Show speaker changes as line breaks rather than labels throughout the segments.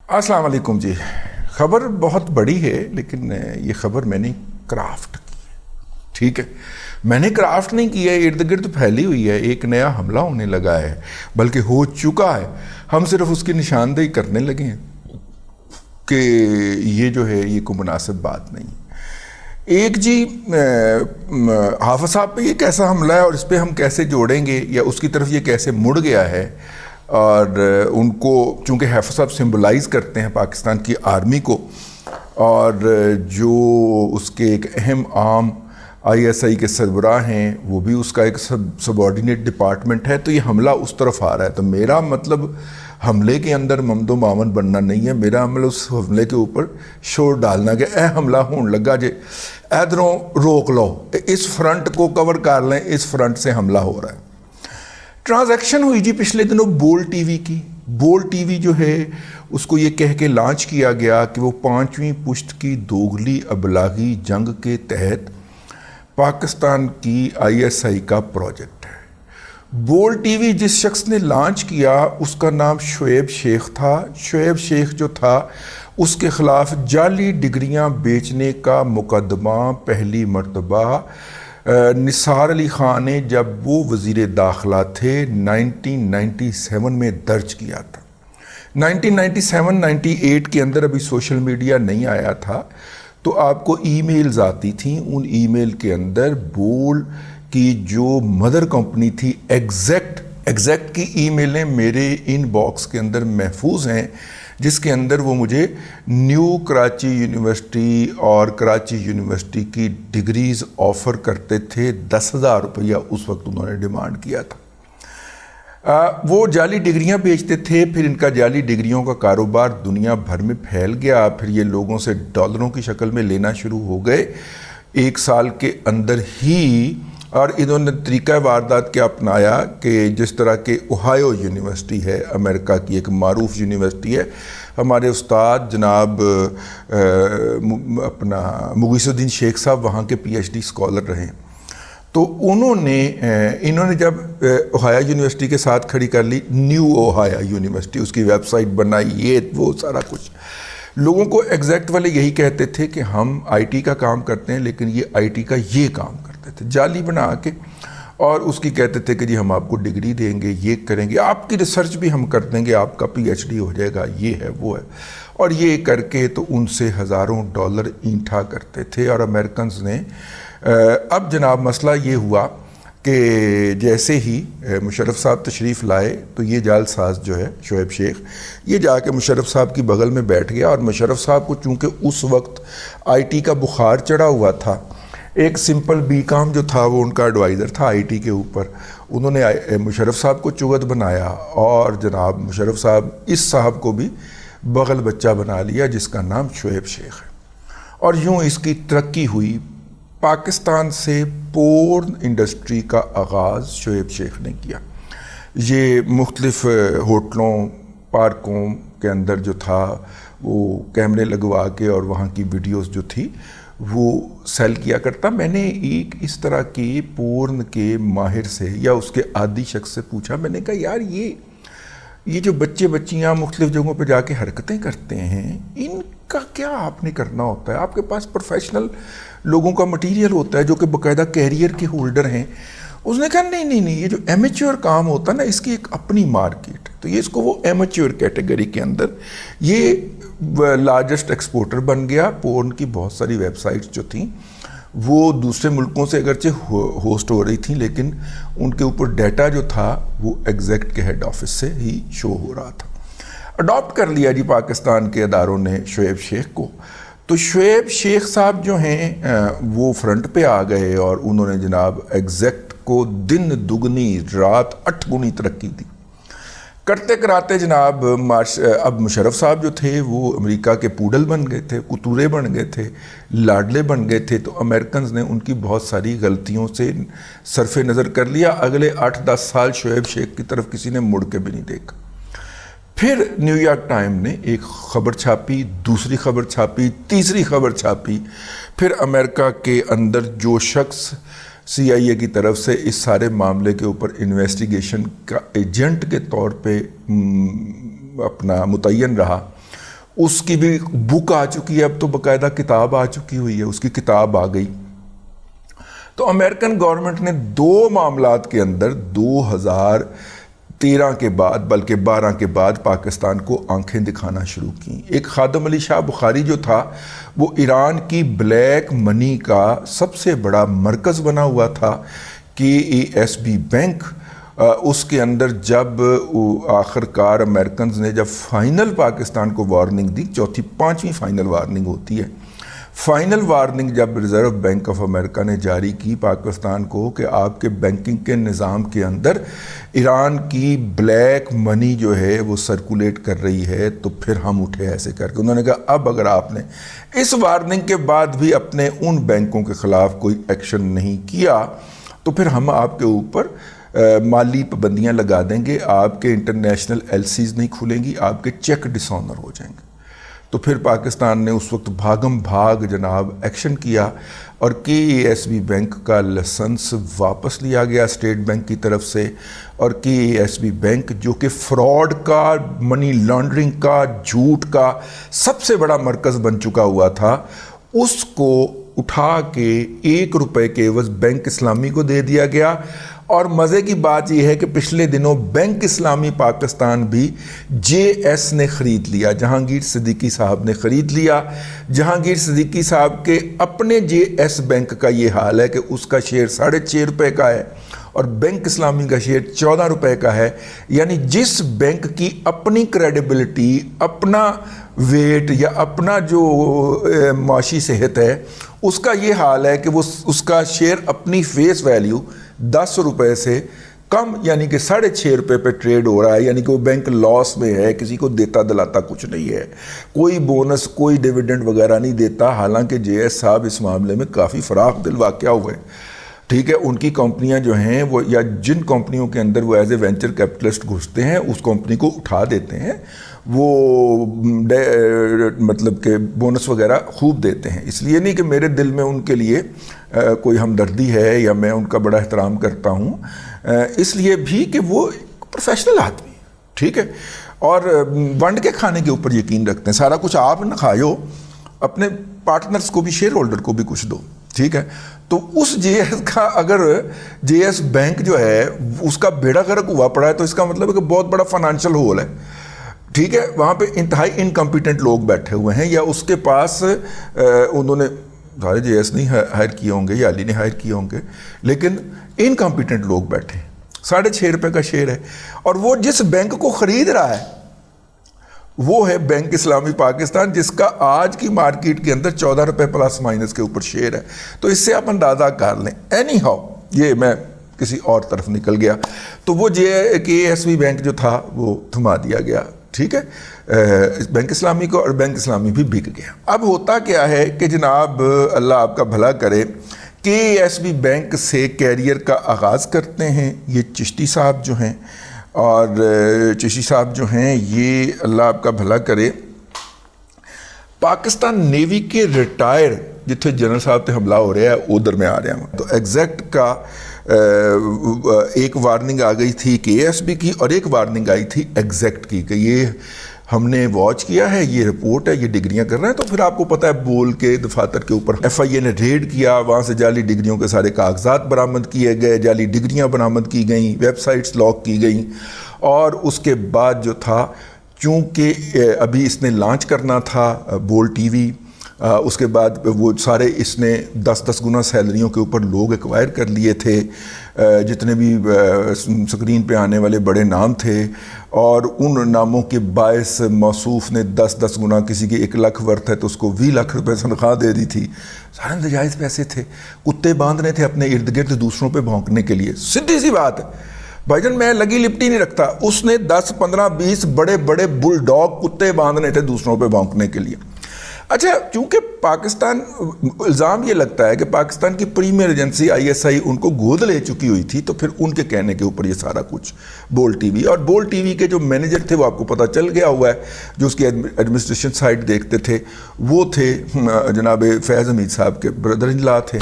السلام علیکم جی. خبر بہت بڑی ہے لیکن یہ خبر میں نے کرافٹ کی ہے. ٹھیک ہے, میں نے کرافٹ نہیں کی ہے, ارد گرد پھیلی ہوئی ہے. ایک نیا حملہ ہونے لگا ہے, بلکہ ہو چکا ہے. ہم صرف اس کی نشاندہی کرنے لگے ہیں کہ یہ جو ہے یہ کوئی مناسب بات نہیں. ایک جی حافظ صاحب پہ یہ کیسا حملہ ہے اور اس پہ ہم کیسے جوڑیں گے, یا اس کی طرف یہ کیسے مڑ گیا ہے. اور ان کو چونکہ حافظ صاحب سمبلائز کرتے ہیں پاکستان کی آرمی کو, اور جو اس کے ایک اہم عام آئی ایس آئی کے سربراہ ہیں وہ بھی اس کا ایک سب آرڈینیٹ ڈپارٹمنٹ ہے, تو یہ حملہ اس طرف آ رہا ہے. تو میرا مطلب حملے کے اندر ممد و معاون بننا نہیں ہے, میرا عمل اس حملے کے اوپر شور ڈالنا کہ اے حملہ ہون لگا جے, ادھروں روک لو, اس فرنٹ کو کور کر لیں, اس فرنٹ سے حملہ ہو رہا ہے. ٹرانزیکشن ہوئی جی پچھلے دنوں بول ٹی وی کی. بول ٹی وی جو ہے اس کو یہ کہہ کے لانچ کیا گیا کہ وہ 5ویں پشت کی دوگلی ابلاغی جنگ کے تحت پاکستان کی آئی ایس آئی کا پروجیکٹ ہے. بول ٹی وی جس شخص نے لانچ کیا اس کا نام شعیب شیخ تھا. شعیب شیخ جو تھا اس کے خلاف جعلی ڈگریاں بیچنے کا مقدمہ پہلی مرتبہ نثار علی خان نے جب وہ وزیر داخلہ تھے 1997 میں درج کیا تھا. 1997-98 کے اندر ابھی سوشل میڈیا نہیں آیا تھا, تو آپ کو ای میلز آتی تھیں. ان ای میل کے اندر بول کی جو مدر کمپنی تھی ایگزیکٹ کی ای میلیں میرے ان باکس کے اندر محفوظ ہیں, جس کے اندر وہ مجھے نیو کراچی یونیورسٹی اور کراچی یونیورسٹی کی ڈگریز آفر کرتے تھے. 10,000 روپیہ اس وقت انہوں نے ڈیمانڈ کیا تھا. وہ جعلی ڈگریاں بیچتے تھے, پھر ان کا جعلی ڈگریوں کا کاروبار دنیا بھر میں پھیل گیا. پھر یہ لوگوں سے ڈالروں کی شکل میں لینا شروع ہو گئے 1 سال کے اندر ہی. اور انہوں نے طریقہ واردات کیا اپنایا کہ جس طرح کہ اوہایو یونیورسٹی ہے, امریکہ کی ایک معروف یونیورسٹی ہے, ہمارے استاد جناب اپنا مغیث الدین شیخ صاحب وہاں کے پی ایچ ڈی اسکالر رہے. تو انہوں نے جب اوہایو یونیورسٹی کے ساتھ کھڑی کر لی نیو اوہایو یونیورسٹی, اس کی ویب سائٹ بنائی, یہ وہ سارا کچھ. لوگوں کو ایگزیکٹ والے یہی کہتے تھے کہ ہم آئی ٹی کا کام کرتے ہیں, لیکن یہ آئی ٹی کا یہ کام کرتے تھے جعلی بنا کے, اور اس کی کہتے تھے کہ جی ہم آپ کو ڈگری دیں گے, یہ کریں گے, آپ کی ریسرچ بھی ہم کر دیں گے, آپ کا پی ایچ ڈی ہو جائے گا, یہ ہے وہ ہے. اور یہ کر کے تو ان سے ہزاروں ڈالر اینٹھا کرتے تھے. اور امریکنز نے اب جناب مسئلہ یہ ہوا کہ جیسے ہی مشرف صاحب تشریف لائے تو یہ جعل ساز جو ہے شعیب شیخ یہ جا کے مشرف صاحب کی بغل میں بیٹھ گیا. اور مشرف صاحب کو چونکہ اس وقت آئی ٹی کا بخار چڑھا ہوا تھا, ایک سمپل بی کام جو تھا وہ ان کا ایڈوائزر تھا آئی ٹی کے اوپر, انہوں نے مشرف صاحب کو چغت بنایا اور جناب مشرف صاحب اس صاحب کو بھی بغل بچہ بنا لیا جس کا نام شعیب شیخ ہے. اور یوں اس کی ترقی ہوئی. پاکستان سے پورن انڈسٹری کا آغاز شعیب شیخ نے کیا. یہ مختلف ہوٹلوں پارکوں کے اندر جو تھا وہ کیمرے لگوا کے اور وہاں کی ویڈیوز جو تھی وہ سیل کیا کرتا. میں نے ایک اس طرح کے پورن کے ماہر سے یا اس کے عادی شخص سے پوچھا, میں نے کہا یار یہ جو بچے بچیاں مختلف جگہوں پہ جا کے حرکتیں کرتے ہیں ان کا کیا آپ نے کرنا ہوتا ہے؟ آپ کے پاس پروفیشنل لوگوں کا مٹیریل ہوتا ہے جو کہ باقاعدہ کیریئر کے ہولڈر ہیں. اس نے کہا نہیں, یہ جو ایمیچور کام ہوتا ہے نا اس کی ایک اپنی مارکیٹ, تو یہ اس کو وہ ایمیچور کیٹیگری کے اندر یہ لارجسٹ ایکسپورٹر بن گیا. پورن کی بہت ساری ویب سائٹس جو تھیں وہ دوسرے ملکوں سے اگرچہ ہوسٹ ہو رہی تھیں, لیکن ان کے اوپر ڈیٹا جو تھا وہ ایگزیکٹ کے ہیڈ آفس سے ہی شو ہو رہا تھا. اڈاپٹ کر لیا جی پاکستان کے اداروں نے شعیب شیخ کو. تو شعیب شیخ صاحب جو ہیں وہ فرنٹ پہ آ گئے اور انہوں نے جناب ایگزیکٹ کو دن دگنی رات 8 گنی ترقی دی. کرتے کراتے جناب اب مشرف صاحب جو تھے وہ امریکہ کے پوڈل بن گئے تھے, کتورے بن گئے تھے, لاڈلے بن گئے تھے. تو امریکنز نے ان کی بہت ساری غلطیوں سے صرف نظر کر لیا. اگلے 8-10 سال شعیب شیخ کی طرف کسی نے مڑ کے بھی نہیں دیکھا. پھر نیو یارک ٹائم نے ایک خبر چھاپی, دوسری خبر چھاپی, تیسری خبر چھاپی. پھر امریکہ کے اندر جو شخص سی آئی اے کی طرف سے اس سارے معاملے کے اوپر انویسٹیگیشن کا ایجنٹ کے طور پہ اپنا متعین رہا اس کی بھی بک آ چکی ہے، اب تو باقاعدہ کتاب آ چکی ہوئی ہے، اس کی کتاب آ گئی۔ تو امریکن گورنمنٹ نے 2 معاملات کے اندر 2013 کے بعد بلکہ 12 کے بعد پاکستان کو آنکھیں دکھانا شروع کی۔ ایک خادم علی شاہ بخاری جو تھا وہ ایران کی بلیک منی کا سب سے بڑا مرکز بنا ہوا تھا، KASB بینک۔ اس کے اندر جب آخر کار امریکنز نے جب فائنل پاکستان کو وارننگ دی، 5ویں فائنل وارننگ ہوتی ہے، فائنل وارننگ جب ریزرو بینک آف امریکہ نے جاری کی پاکستان کو کہ آپ کے بینکنگ کے نظام کے اندر ایران کی بلیک منی جو ہے وہ سرکولیٹ کر رہی ہے، تو پھر ہم اٹھے ایسے کر کے۔ انہوں نے کہا اب اگر آپ نے اس وارننگ کے بعد بھی اپنے ان بینکوں کے خلاف کوئی ایکشن نہیں کیا تو پھر ہم آپ کے اوپر مالی پابندیاں لگا دیں گے، آپ کے انٹرنیشنل LCs نہیں کھلیں گی، آپ کے چیک ڈس آنر ہو جائیں گے۔ تو پھر پاکستان نے اس وقت بھاگم بھاگ جناب ایکشن کیا اور KASB بینک کا لائسنس واپس لیا گیا اسٹیٹ بینک کی طرف سے، اور KASB بینک جو کہ فراڈ کا، منی لانڈرنگ کا، جھوٹ کا سب سے بڑا مرکز بن چکا ہوا تھا، اس کو اٹھا کے 1 روپے کے عوض بینک اسلامی کو دے دیا گیا۔ اور مزے کی بات یہ ہے کہ پچھلے دنوں بینک اسلامی پاکستان بھی JS نے خرید لیا، جہانگیر صدیقی صاحب نے خرید لیا۔ جہانگیر صدیقی صاحب کے اپنے JS بینک کا یہ حال ہے کہ اس کا شیئر 6.5 روپے کا ہے اور بینک اسلامی کا شیئر 14 روپے کا ہے، یعنی جس بینک کی اپنی کریڈیبلٹی، اپنا ویٹ یا اپنا جو معاشی صحت ہے، اس کا یہ حال ہے کہ وہ اس کا شیئر اپنی فیس ویلیو 10 روپے سے کم یعنی کہ 6.5 روپے پہ ٹریڈ ہو رہا ہے، یعنی کہ وہ بینک لاس میں ہے، کسی کو دیتا دلاتا کچھ نہیں ہے، کوئی بونس کوئی ڈیویڈنڈ وغیرہ نہیں دیتا، حالانکہ JS صاحب اس معاملے میں کافی فراخ دل واقعہ ہوئے۔ ٹھیک ہے، ان کی کمپنیاں جو ہیں وہ یا جن کمپنیوں کے اندر وہ ایز اے وینچر کیپٹلسٹ گھستے ہیں اس کمپنی کو اٹھا دیتے ہیں، وہ مطلب کہ بونس وغیرہ خوب دیتے ہیں۔ اس لیے نہیں کہ میرے دل میں ان کے لیے کوئی ہمدردی ہے یا میں ان کا بڑا احترام کرتا ہوں، اس لیے بھی کہ وہ پروفیشنل آدمی، ٹھیک ہے، اور ونڈ کے کھانے کے اوپر یقین رکھتے ہیں۔ سارا کچھ آپ نہ کھائیو، اپنے پارٹنرز کو بھی، شیئر ہولڈر کو بھی کچھ دو، ٹھیک ہے۔ تو اس JS کا اگر JS بینک جو ہے اس کا بیڑا غرق ہوا پڑا ہے تو اس کا مطلب ہے کہ بہت بڑا فائنانشل ہول ہے، ٹھیک ہے۔ وہاں پہ انتہائی انکمپیٹنٹ لوگ بیٹھے ہوئے ہیں، یا اس کے پاس انہوں نے سارے JS نہیں ہائر کیے ہوں گے یا علی نے ہائر کیے ہوں گے، لیکن انکمپیٹنٹ لوگ بیٹھے ہیں۔ 6.5 روپے کا شیئر ہے، اور وہ جس بینک کو خرید رہا ہے وہ ہے بینک اسلامی پاکستان، جس کا آج کی مارکیٹ کے اندر 14 روپے پلس مائنس کے اوپر شیئر ہے۔ تو اس سے آپ اندازہ کر لیں۔ اینی ہاؤ، یہ میں کسی اور طرف نکل گیا، تو وہ KASB بینک جو تھا وہ تھما دیا گیا، ٹھیک ہے، بینک اسلامی کو، اور بینک اسلامی بھی بک گیا۔ اب ہوتا کیا ہے کہ جناب اللہ آپ کا بھلا کرے، KASB بینک سے کیریئر کا آغاز کرتے ہیں یہ چشتی صاحب جو ہیں، اور چشتی صاحب جو ہیں یہ اللہ آپ کا بھلا کرے پاکستان نیوی کے ریٹائر جتنے جنرل صاحب تے حملہ ہو رہا ہے ادھر میں آ رہے ہیں۔ تو ایگزیکٹ کا ایک وارننگ آ گئی تھی KASB کی، اور ایک وارننگ آئی تھی ایگزیکٹ کی کہ یہ ہم نے واچ کیا ہے، یہ رپورٹ ہے، یہ ڈگریاں کر رہے ہیں۔ تو پھر آپ کو پتہ ہے بول کے دفاتر کے اوپر FIA نے ریڈ کیا، وہاں سے جعلی ڈگریوں کے سارے کاغذات برآمد کیے گئے، جعلی ڈگریاں برآمد کی گئیں، ویب سائٹس لاک کی گئیں، اور اس کے بعد جو تھا چونکہ ابھی اس نے لانچ کرنا تھا بول TV، اس کے بعد وہ سارے اس نے 10 گنا سیلریوں کے اوپر لوگ ایکوائر کر لیے تھے، جتنے بھی سکرین پہ آنے والے بڑے نام تھے، اور ان ناموں کے باعث موصوف نے 10 گنا، کسی کے 1 لاکھ ورتھ ہے تو اس کو 20 لاکھ روپے تنخواہ دے دی تھی۔ سارے ناجائز پیسے تھے، کتے باندھنے تھے اپنے ارد گرد دوسروں پہ بھونکنے کے لیے۔ سیدھی سی بات ہے بھائی جان، میں لگی لپٹی نہیں رکھتا، اس نے 10 15 20 بڑے بڑے بل ڈاگ کتے باندھنے تھے دوسروں پہ بھونکنے کے لیے۔ اچھا، چونکہ پاکستان، الزام یہ لگتا ہے کہ پاکستان کی پریمیئر ایجنسی ISI ان کو گود لے چکی ہوئی تھی، تو پھر ان کے کہنے کے اوپر یہ سارا کچھ بول TV، اور بول TV کے جو مینیجر تھے وہ آپ کو پتہ چل گیا ہوا ہے، جو اس کی ایڈمنسٹریشن سائٹ دیکھتے تھے وہ تھے جناب فیض حمید صاحب کے بردر ان لا تھے،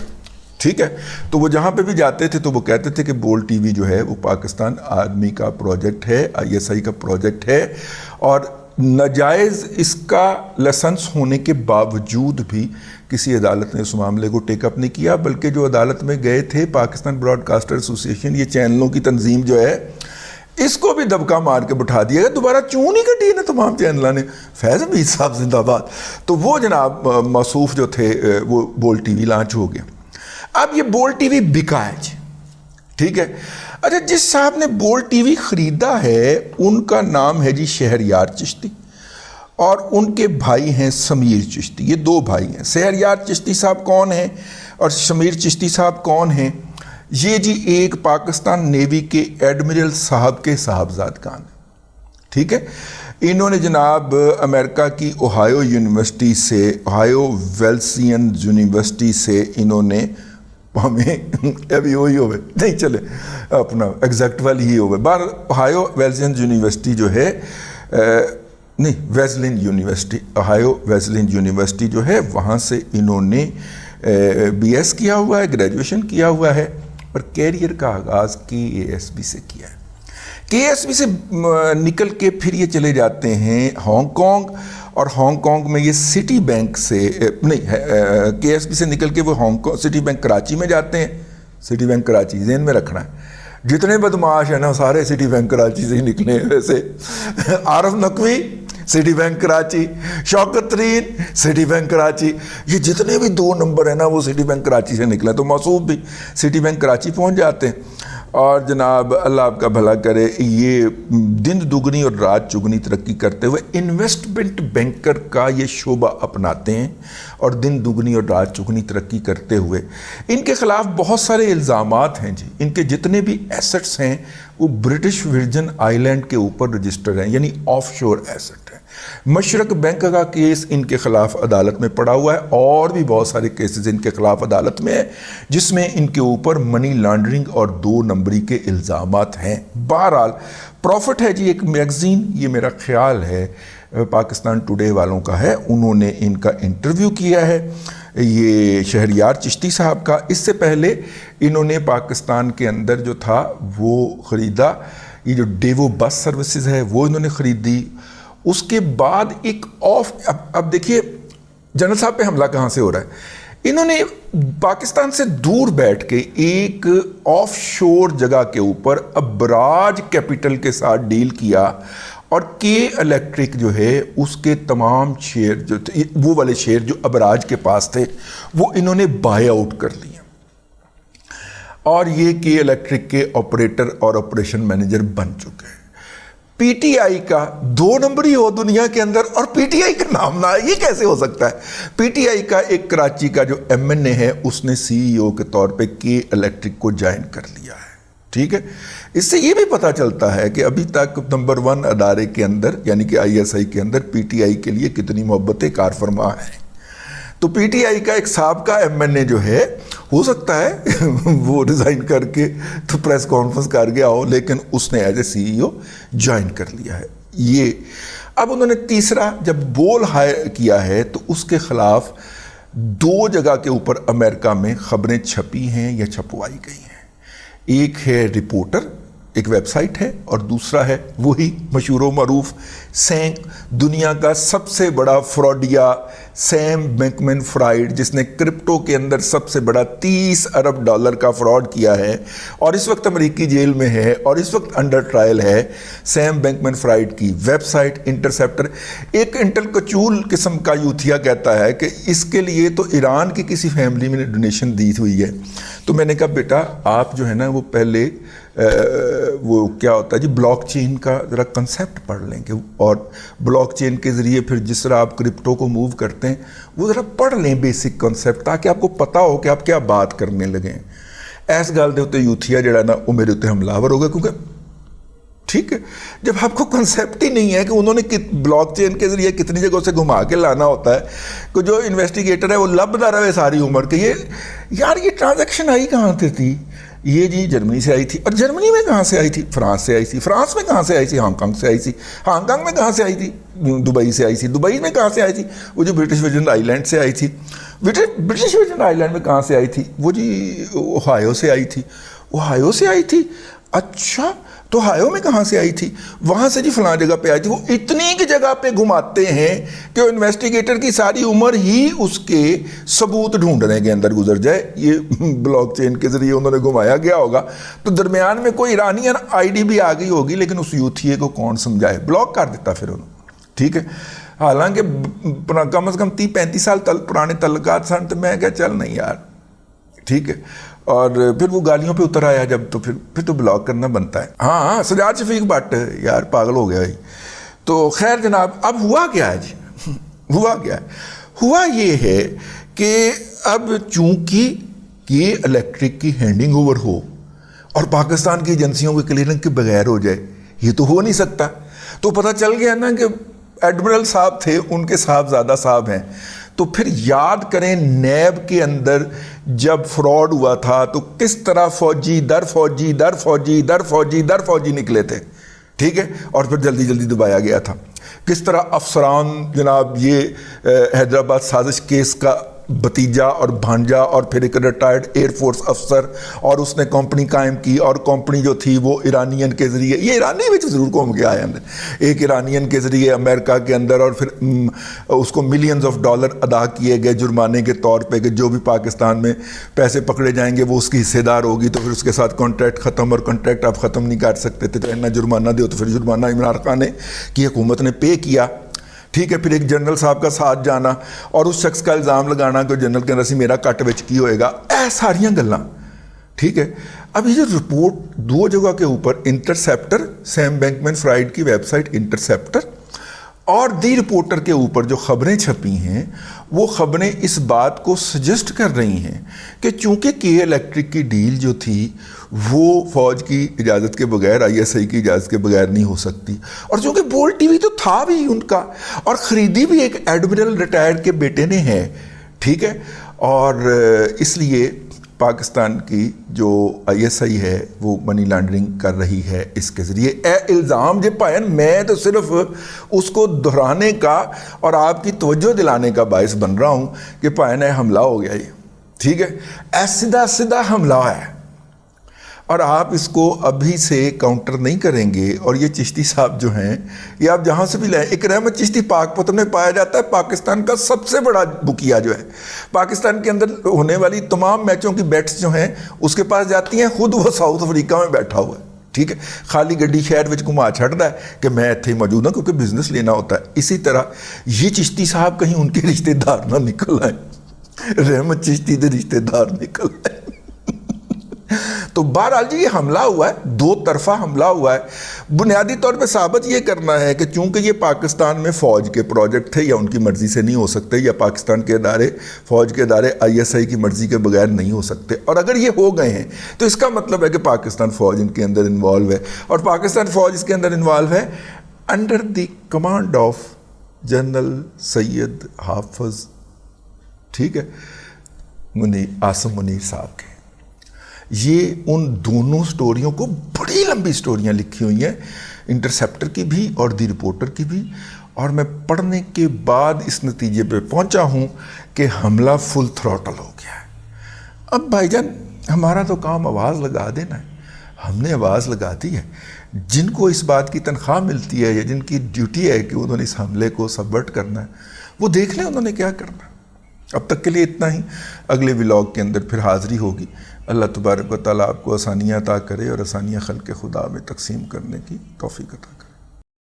ٹھیک ہے۔ تو وہ جہاں پہ بھی جاتے تھے تو وہ کہتے تھے کہ بول TV جو ہے وہ پاکستان آرمی کا پروجیکٹ ہے، ISI کا پروجیکٹ ہے، اور ناجائز اس کا لائسنس ہونے کے باوجود بھی کسی عدالت نے اس معاملے کو ٹیک اپ نہیں کیا، بلکہ جو عدالت میں گئے تھے پاکستان براڈ کاسٹر ایسوسی ایشن، یہ چینلوں کی تنظیم جو ہے، اس کو بھی دبکا مار کے بٹھا دیا گیا، دوبارہ چون ہی کٹی نا تمام چینلوں نے، فیض حمید صاحب زندہ باد۔ تو وہ جناب موصوف جو تھے وہ بول ٹی وی لانچ ہو گیا۔ اب یہ بول ٹی وی بکا ہے جی، ٹھیک ہے۔ اچھا، جس صاحب نے بول ٹی وی خریدا ہے ان کا نام ہے جی شہریار چشتی، اور ان کے بھائی ہیں سمیر چشتی، یہ دو بھائی ہیں۔ شہریار چشتی صاحب کون ہیں اور سمیر چشتی صاحب کون ہیں؟ یہ جی ایک پاکستان نیوی کے ایڈمرل صاحب کے صاحبزادگان ہیں، ٹھیک ہے۔ انہوں نے جناب امریکہ کی اوہایو یونیورسٹی سے، اوہایو ویلسین یونیورسٹی سے انہوں نے ہمیں ابھی وہی ہوئے نہیں چلے اپنا ایگزیکٹ والی ہی ہوئے باہر، اوہایو ویلسین یونیورسٹی جو ہے نہیں Vaseline university, Ohio Vaseline university جو ہے وہاں سے انہوں نے بی ایس کیا ہوا ہے، گریجویشن کیا ہوا ہے، اور کیریئر کا آغاز کے اے ایس بی سے کیا ہے۔ کے ایس بی سے نکل کے پھر یہ چلے جاتے ہیں ہانگ کانگ، اور ہانگ کانگ میں یہ سٹی بینک سے نہیں، کے ایس بی سے نکل کے وہ Hong Kong city bank Karachi میں جاتے ہیں۔ سٹی بینک کراچی ذہن میں رکھنا ہے، جتنے بدماش ہیں نا سارے سٹی بینک کراچی سے ہی نکلے ہیں۔ ویسے عارف نقوی سٹی بینک کراچی، شوکت ترین سٹی بینک کراچی، یہ جتنے بھی 2 نمبر ہیں نا وہ سٹی بینک کراچی سے نکلے، تو موصوف بھی سٹی بینک کراچی پہنچ جاتے ہیں۔ اور جناب اللہ آپ کا بھلا کرے، یہ دن دگنی اور رات چگنی ترقی کرتے ہوئے انویسٹمنٹ بینکر کا یہ شعبہ اپناتے ہیں، اور دن دگنی اور رات چگنی ترقی کرتے ہوئے ان کے خلاف بہت سارے الزامات ہیں جی۔ ان کے جتنے بھی ایسٹس ہیں وہ برٹش ورجن آئی لینڈ کے اوپر رجسٹر ہیں، یعنی آف شور ایسٹ ہیں۔ مشرق بینک کا کیس ان کے خلاف عدالت میں پڑا ہوا ہے، اور بھی بہت سارے کیسز ان کے خلاف عدالت میں ہیں جس میں ان کے اوپر منی لانڈرنگ اور 2 نمبری کے الزامات ہیں۔ بہرحال پروفٹ ہے جی ایک میگزین، یہ میرا خیال ہے پاکستان ٹوڈے والوں کا ہے، انہوں نے ان کا انٹرویو کیا ہے یہ شہریار چشتی صاحب کا۔ اس سے پہلے انہوں نے پاکستان کے اندر جو تھا وہ خریدا، یہ جو ڈیوو بس سروسز ہے وہ انہوں نے خریدی۔ اس کے بعد ایک اب دیکھیے جنرل صاحب پہ حملہ کہاں سے ہو رہا ہے۔ انہوں نے پاکستان سے دور بیٹھ کے ایک آف شور جگہ کے اوپر ابراج کیپٹل کے ساتھ ڈیل کیا، اور کے الیکٹرک جو ہے اس کے تمام شیئر جو تھے، وہ والے شیئر جو ابراج کے پاس تھے وہ انہوں نے بائی آؤٹ کر لیے، اور یہ کے الیکٹرک کے آپریٹر اور آپریشن مینیجر بن چکے ہیں۔ پی ٹی آئی کا 2 نمبری ہو دنیا کے اندر اور پی ٹی آئی کا نام نہ، یہ کیسے ہو سکتا ہے؟ پی ٹی آئی کا ایک کراچی کا جو ایم این اے ہے اس نے سی ای او کے طور پہ کے الیکٹرک کو جوائن کر لیا ہے، ٹھیک ہے۔ اس سے یہ بھی پتہ چلتا ہے کہ ابھی تک نمبر 1 ادارے کے اندر یعنی کہ آئی ایس آئی کے اندر پی ٹی آئی کے لیے کتنی محبت کار فرما ہے۔ تو پی ٹی آئی کا ایک صاحب کا ایم این اے جو ہے ہو سکتا ہے وہ ریزائن کر کے تو پریس کانفرنس کر گیا ہو، لیکن اس نے as a C E O join کر لیا ہے۔ یہ اب انہوں نے تیسرا جب بول ہائر کیا ہے تو اس کے خلاف 2 جگہ کے اوپر امریکہ میں خبریں چھپی ہیں یا چھپوائی گئی ہیں۔ ایک ہے رپورٹر، ایک ویب سائٹ ہے، اور دوسرا ہے وہی مشہور و معروف دنیا کا سب سے بڑا فراڈیا سیم بینکمین فرائڈ، جس نے کرپٹو کے اندر سب سے بڑا $30 ارب کا فراڈ کیا ہے، اور اس وقت امریکی جیل میں ہے اور اس وقت انڈر ٹرائل ہے۔ سیم بینکمین فرائڈ کی ویب سائٹ انٹرسیپٹر، ایک انٹل کچول قسم کا یوتھیا کہتا ہے کہ اس کے لیے تو ایران کی کسی فیملی میں نے ڈونیشن دی ہوئی ہے۔ تو میں نے کہا بیٹا آپ جو ہے نا وہ پہلے وہ کیا ہوتا ہے جی بلاک چین کا ذرا کنسیپٹ پڑھ لیں کہ، اور بلاک چین کے ذریعے پھر جس طرح آپ کرپٹو کو موو کرتے ہیں وہ ذرا پڑھ لیں بیسک کنسیپٹ، تاکہ آپ کو پتہ ہو کہ آپ کیا بات کرنے لگیں۔ ایس گل دے ہوتے یوتھیا جڑا نا وہ میرے ہوتے حملہ ہوگا، کیونکہ ٹھیک ہے جب آپ کو کنسیپٹ ہی نہیں ہے کہ انہوں نے بلاک چین کے ذریعے کتنی جگہوں سے گھما کے لانا ہوتا ہے کہ جو انویسٹیگیٹر ہے وہ لب نہ رہے ساری عمر کے، یہ یار یہ ٹرانزیکشن آئی کہاں سے تھی؟ یہ جی جرمنی سے آئی تھی، اور جرمنی میں کہاں سے آئی تھی؟ فرانس سے آئی تھی، فرانس میں کہاں سے آئی تھی؟ ہانگ کانگ سے آئی تھی، ہانگ کانگ میں کہاں سے آئی تھی؟ دبئی سے آئی تھی، دبئی میں کہاں سے آئی تھی؟ وہ جو برٹش ورجن آئی لینڈ سے آئی تھی، برٹش ورجن آئی لینڈ میں کہاں سے آئی تھی؟ وہ جی اوہایو سے آئی تھی، اوہایو سے آئی تھی، اچھا تو ہائیو میں کہاں سے آئی تھی؟ وہاں سے جی فلاں جگہ پہ آئی تھی. وہ اتنی کی جگہ پہ گھماتے ہیں کہ انویسٹیگیٹر کی ساری عمر ہی اس کے ثبوت ڈھونڈنے کے اندر گزر جائے. یہ بلاک چین کے ذریعے انہوں نے گھمایا گیا ہوگا. تو درمیان میں کوئی ایرانین آئی ڈی بھی آ گئی ہوگی, لیکن اس یوتھیے کو کون سمجھائے, بلاک کر دیتا پھر انہوں. ٹھیک ہے, حالانکہ کم از کم 30-35 سال پرانے تعلقات سن. تو میں کہا چل نہیں یار ٹھیک ہے. اور پھر وہ گالیوں پہ اتر آیا جب, تو پھر تو بلاک کرنا بنتا ہے. ہاں سجاد شفیق بٹ یار پاگل ہو گیا. تو خیر جناب, اب ہوا کیا ہے جی؟ ہوا کیا ہے؟ ہوا یہ ہے کہ اب چونکہ یہ الیکٹرک کی ہینڈنگ اوور ہو اور پاکستان کی ایجنسیوں کے کلیئرنس کے بغیر ہو جائے, یہ تو ہو نہیں سکتا. تو پتہ چل گیا نا کہ ایڈمرل صاحب تھے, ان کے صاحبزادہ صاحب ہیں. تو پھر یاد کریں نیب کے اندر جب فراڈ ہوا تھا تو کس طرح فوجی در فوجی در فوجی در فوجی در فوجی نکلے تھے. ٹھیک ہے, اور پھر جلدی جلدی دبایا گیا تھا. کس طرح افسران جناب یہ حیدرآباد سازش کیس کا بھتیجا اور بھانجا اور پھر ایک ریٹائرڈ ایئر فورس افسر, اور اس نے کمپنی قائم کی, اور کمپنی جو تھی وہ ایرانین کے ذریعے, یہ ایرانی بھی ضرور قوم کے آئے ہیں, ایک ایرانین کے ذریعے امریکہ کے اندر, اور پھر اس کو ملینز آف ڈالر ادا کیے گئے جرمانے کے طور پہ کہ جو بھی پاکستان میں پیسے پکڑے جائیں گے وہ اس کی حصے دار ہوگی. تو پھر اس کے ساتھ کانٹریکٹ ختم, اور کانٹریکٹ آپ ختم نہیں کر سکتے تھے تو اتنا جرمانہ دو. تو پھر جرمانہ عمران خان کی حکومت نے پے کیا. ٹھیک ہے, پھر ایک جنرل صاحب کا ساتھ جانا اور اس شخص کا الزام لگانا کہ جنرل کے اندر سے میرا کٹ وچ کی ہوئے گا, ساریاں گلاں. ٹھیک ہے, اب یہ جو رپورٹ 2 جگہ کے اوپر, انٹرسیپٹر سیم بینکمین فرائیڈ کی ویب سائٹ انٹرسیپٹر اور دی رپورٹر کے اوپر جو خبریں چھپی ہیں, وہ خبریں اس بات کو سجسٹ کر رہی ہیں کہ چونکہ کے الیکٹرک کی ڈیل جو تھی وہ فوج کی اجازت کے بغیر, ISI کی اجازت کے بغیر نہیں ہو سکتی. اور چونکہ بول ٹی وی تو تھا بھی ان کا, اور خریدی بھی ایک ایڈمرل ریٹائرڈ کے بیٹے نے ہے. ٹھیک ہے, اور اس لیے پاکستان کی جو ISI ہے وہ منی لانڈرنگ کر رہی ہے اس کے ذریعے. الزام جو پائن, میں تو صرف اس کو دہرانے کا اور آپ کی توجہ دلانے کا باعث بن رہا ہوں کہ پائن حملہ ہو گیا یہ. ٹھیک ہے, سیدھا حملہ ہے, اور آپ اس کو ابھی سے کاؤنٹر نہیں کریں گے. اور یہ چشتی صاحب جو ہیں, یہ آپ جہاں سے بھی لائیں, ایک رحمت چشتی پاک پتن میں پایا جاتا ہے, پاکستان کا سب سے بڑا بکیا جو ہے. پاکستان کے اندر ہونے والی تمام میچوں کی بیٹس جو ہیں اس کے پاس جاتی ہیں, خود وہ ساؤتھ افریقہ میں بیٹھا ہوا ہے. ٹھیک ہے, خالی گڈی شہر وچ گھما چھڑتا ہے کہ میں اتنے موجود ہوں کیونکہ بزنس لینا ہوتا ہے. اسی طرح یہ چشتی صاحب کہیں ان کے رشتہ دار نہ نکل آئے, رحمت چشتی کے رشتہ دار نکل آئے. تو بہرحال جی یہ حملہ ہوا ہے, 2 طرفہ حملہ ہوا ہے. بنیادی طور پہ ثابت یہ کرنا ہے کہ چونکہ یہ پاکستان میں فوج کے پروجیکٹ تھے, یا ان کی مرضی سے نہیں ہو سکتے, یا پاکستان کے ادارے, فوج کے ادارے ISI کی مرضی کے بغیر نہیں ہو سکتے. اور اگر یہ ہو گئے ہیں تو اس کا مطلب ہے کہ پاکستان فوج ان کے اندر انوالو ہے, اور پاکستان فوج اس کے اندر انوالو ہے under the command of general Syed Hafiz, ٹھیک ہے, عاصم منیر صاحب کے. یہ ان دونوں سٹوریوں کو, بڑی لمبی سٹوریاں لکھی ہوئی ہیں, انٹرسیپٹر کی بھی اور دی رپورٹر کی بھی, اور میں پڑھنے کے بعد اس نتیجے پہ پہنچا ہوں کہ حملہ فل تھروٹل ہو گیا ہے. اب بھائی جان ہمارا تو کام آواز لگا دینا ہے, ہم نے آواز لگا دی ہے. جن کو اس بات کی تنخواہ ملتی ہے یا جن کی ڈیوٹی ہے کہ انہوں نے اس حملے کو سبورٹ کرنا ہے, وہ دیکھ لیں انہوں نے کیا کرنا ہے. اب تک کے لیے اتنا ہی. اگلے ولاگ کے اندر پھر حاضری ہوگی. اللہ تبارک و تعالیٰ آپ کو آسانیاں عطا کرے اور آسانیاں خلق خدا میں تقسیم کرنے کی توفیق عطا کرے.